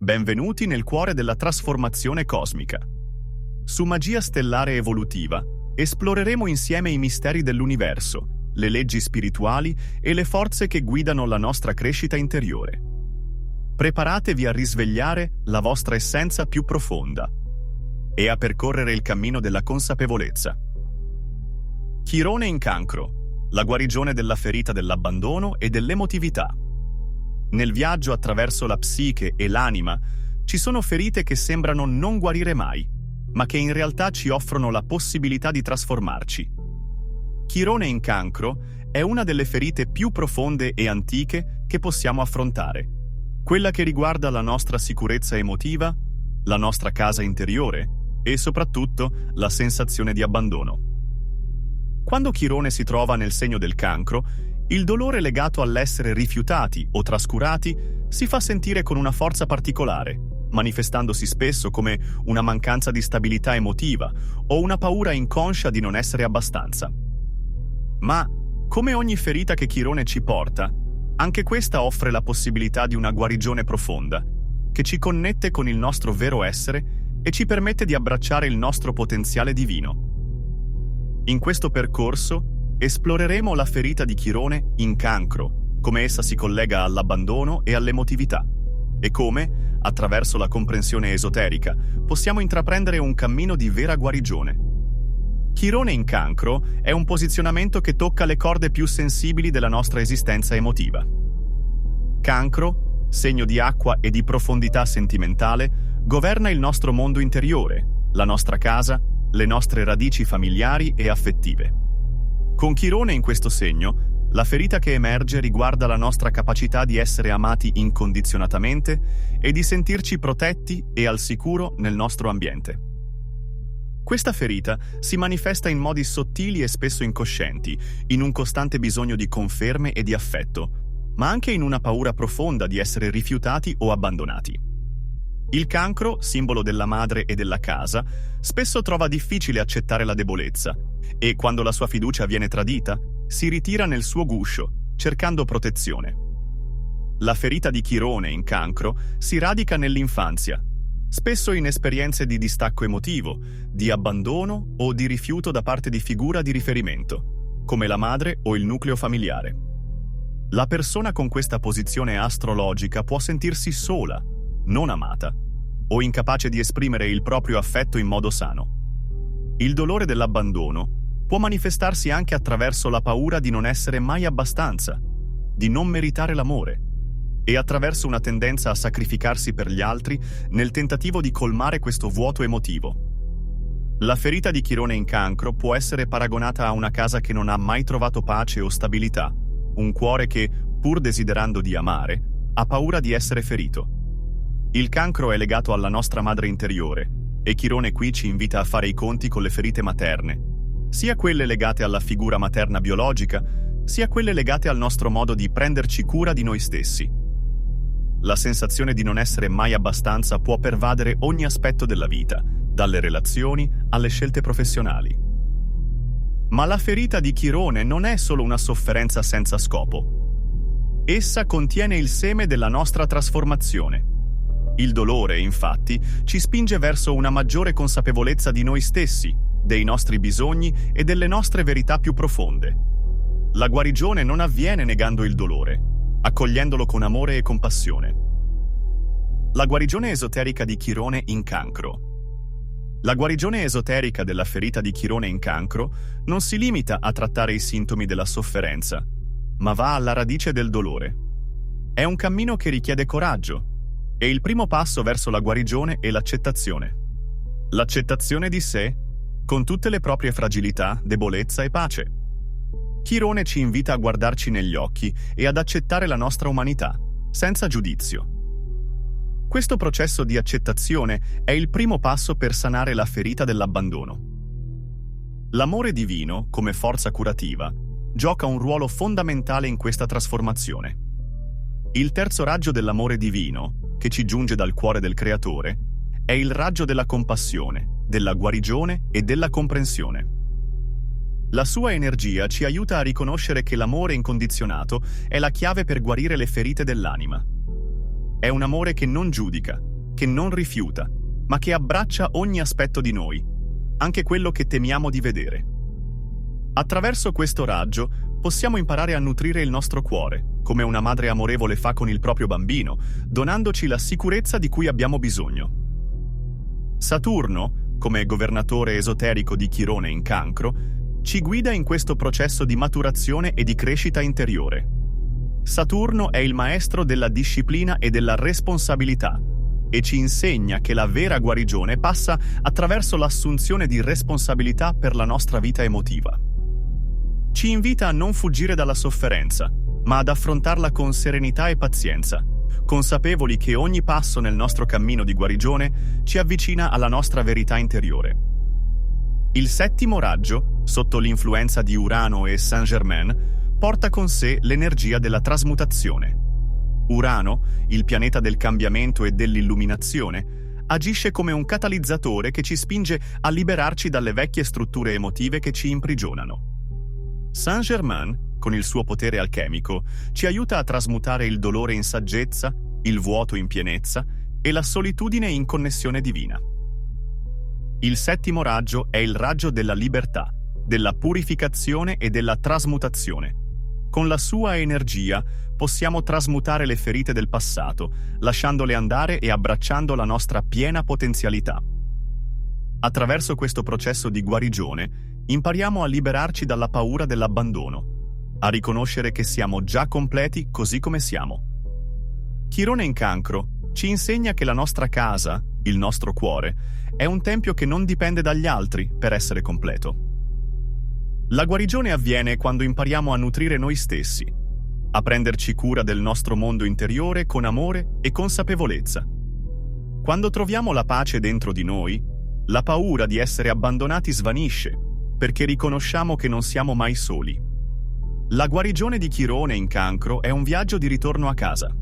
Benvenuti nel cuore della trasformazione cosmica. Su Magia Stellare Evolutiva esploreremo insieme i misteri dell'universo, le leggi spirituali e le forze che guidano la nostra crescita interiore. Preparatevi a risvegliare la vostra essenza più profonda e a percorrere il cammino della consapevolezza. Chirone in Cancro, la guarigione della ferita dell'abbandono e dell'emotività. Nel viaggio attraverso la psiche e l'anima ci sono ferite che sembrano non guarire mai, ma che in realtà ci offrono la possibilità di trasformarci. Chirone in Cancro è una delle ferite più profonde e antiche che possiamo affrontare, quella che riguarda la nostra sicurezza emotiva, la nostra casa interiore e soprattutto la sensazione di abbandono. Quando Chirone si trova nel segno del Cancro, il dolore legato all'essere rifiutati o trascurati si fa sentire con una forza particolare, manifestandosi spesso come una mancanza di stabilità emotiva o una paura inconscia di non essere abbastanza. Ma, come ogni ferita che Chirone ci porta, anche questa offre la possibilità di una guarigione profonda, che ci connette con il nostro vero essere e ci permette di abbracciare il nostro potenziale divino. In questo percorso esploreremo la ferita di Chirone in Cancro, come essa si collega all'abbandono e all'emotività, e come, attraverso la comprensione esoterica, possiamo intraprendere un cammino di vera guarigione. Chirone in Cancro è un posizionamento che tocca le corde più sensibili della nostra esistenza emotiva. Cancro, segno di acqua e di profondità sentimentale, governa il nostro mondo interiore, la nostra casa, le nostre radici familiari e affettive. Con Chirone in questo segno, la ferita che emerge riguarda la nostra capacità di essere amati incondizionatamente e di sentirci protetti e al sicuro nel nostro ambiente. Questa ferita si manifesta in modi sottili e spesso incoscienti, in un costante bisogno di conferme e di affetto, ma anche in una paura profonda di essere rifiutati o abbandonati. Il Cancro, simbolo della madre e della casa, spesso trova difficile accettare la debolezza e, quando la sua fiducia viene tradita, si ritira nel suo guscio, cercando protezione. La ferita di Chirone in Cancro si radica nell'infanzia, spesso in esperienze di distacco emotivo, di abbandono o di rifiuto da parte di figura di riferimento, come la madre o il nucleo familiare. La persona con questa posizione astrologica può sentirsi sola, non amata, o incapace di esprimere il proprio affetto in modo sano. Il dolore dell'abbandono può manifestarsi anche attraverso la paura di non essere mai abbastanza, di non meritare l'amore, e attraverso una tendenza a sacrificarsi per gli altri nel tentativo di colmare questo vuoto emotivo. La ferita di Chirone in Cancro può essere paragonata a una casa che non ha mai trovato pace o stabilità, un cuore che, pur desiderando di amare, ha paura di essere ferito. Il Cancro è legato alla nostra madre interiore e Chirone qui ci invita a fare i conti con le ferite materne, sia quelle legate alla figura materna biologica, sia quelle legate al nostro modo di prenderci cura di noi stessi. La sensazione di non essere mai abbastanza può pervadere ogni aspetto della vita, dalle relazioni alle scelte professionali. Ma la ferita di Chirone non è solo una sofferenza senza scopo. Essa contiene il seme della nostra trasformazione. Il dolore, infatti, ci spinge verso una maggiore consapevolezza di noi stessi, dei nostri bisogni e delle nostre verità più profonde. La guarigione non avviene negando il dolore, accogliendolo con amore e compassione. La guarigione esoterica di Chirone in Cancro. La guarigione esoterica della ferita di Chirone in Cancro non si limita a trattare i sintomi della sofferenza, ma va alla radice del dolore. È un cammino che richiede coraggio, e il primo passo verso la guarigione è l'accettazione. L'accettazione di sé, con tutte le proprie fragilità, debolezza e pace. Chirone ci invita a guardarci negli occhi e ad accettare la nostra umanità, senza giudizio. Questo processo di accettazione è il primo passo per sanare la ferita dell'abbandono. L'amore divino, come forza curativa, gioca un ruolo fondamentale in questa trasformazione. Il terzo raggio dell'amore divino, che ci giunge dal cuore del Creatore, è il raggio della compassione, della guarigione e della comprensione. La sua energia ci aiuta a riconoscere che l'amore incondizionato è la chiave per guarire le ferite dell'anima. È un amore che non giudica, che non rifiuta, ma che abbraccia ogni aspetto di noi, anche quello che temiamo di vedere. Attraverso questo raggio possiamo imparare a nutrire il nostro cuore, come una madre amorevole fa con il proprio bambino, donandoci la sicurezza di cui abbiamo bisogno. Saturno, come governatore esoterico di Chirone in Cancro, ci guida in questo processo di maturazione e di crescita interiore. Saturno è il maestro della disciplina e della responsabilità e ci insegna che la vera guarigione passa attraverso l'assunzione di responsabilità per la nostra vita emotiva. Ci invita a non fuggire dalla sofferenza, ma ad affrontarla con serenità e pazienza, consapevoli che ogni passo nel nostro cammino di guarigione ci avvicina alla nostra verità interiore. Il settimo raggio, sotto l'influenza di Urano e Saint-Germain, porta con sé l'energia della trasmutazione. Urano, il pianeta del cambiamento e dell'illuminazione, agisce come un catalizzatore che ci spinge a liberarci dalle vecchie strutture emotive che ci imprigionano. Saint-Germain, con il suo potere alchemico, ci aiuta a trasmutare il dolore in saggezza, il vuoto in pienezza e la solitudine in connessione divina. Il settimo raggio è il raggio della libertà, della purificazione e della trasmutazione. Con la sua energia possiamo trasmutare le ferite del passato, lasciandole andare e abbracciando la nostra piena potenzialità. Attraverso questo processo di guarigione, impariamo a liberarci dalla paura dell'abbandono, a riconoscere che siamo già completi così come siamo. Chirone in Cancro ci insegna che la nostra casa, il nostro cuore, è un tempio che non dipende dagli altri per essere completo. La guarigione avviene quando impariamo a nutrire noi stessi, a prenderci cura del nostro mondo interiore con amore e consapevolezza. Quando troviamo la pace dentro di noi, la paura di essere abbandonati svanisce, perché riconosciamo che non siamo mai soli. La guarigione di Chirone in Cancro è un viaggio di ritorno a casa.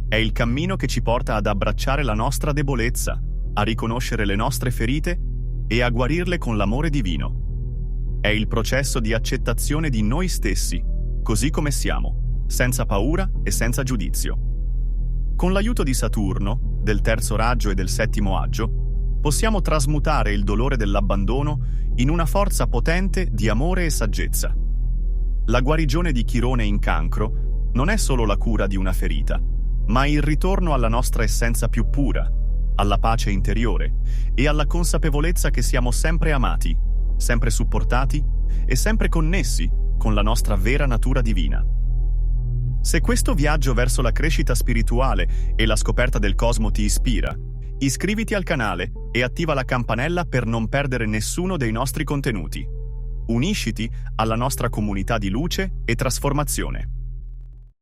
È il cammino che ci porta ad abbracciare la nostra debolezza, a riconoscere le nostre ferite e a guarirle con l'amore divino. È il processo di accettazione di noi stessi, così come siamo, senza paura e senza giudizio. Con l'aiuto di Saturno, del terzo raggio e del settimo aggio, possiamo trasmutare il dolore dell'abbandono in una forza potente di amore e saggezza. La guarigione di Chirone in Cancro non è solo la cura di una ferita, ma il ritorno alla nostra essenza più pura, alla pace interiore e alla consapevolezza che siamo sempre amati, sempre supportati e sempre connessi con la nostra vera natura divina. Se questo viaggio verso la crescita spirituale e la scoperta del cosmo ti ispira, iscriviti al canale e attiva la campanella per non perdere nessuno dei nostri contenuti. Unisciti alla nostra comunità di luce e trasformazione.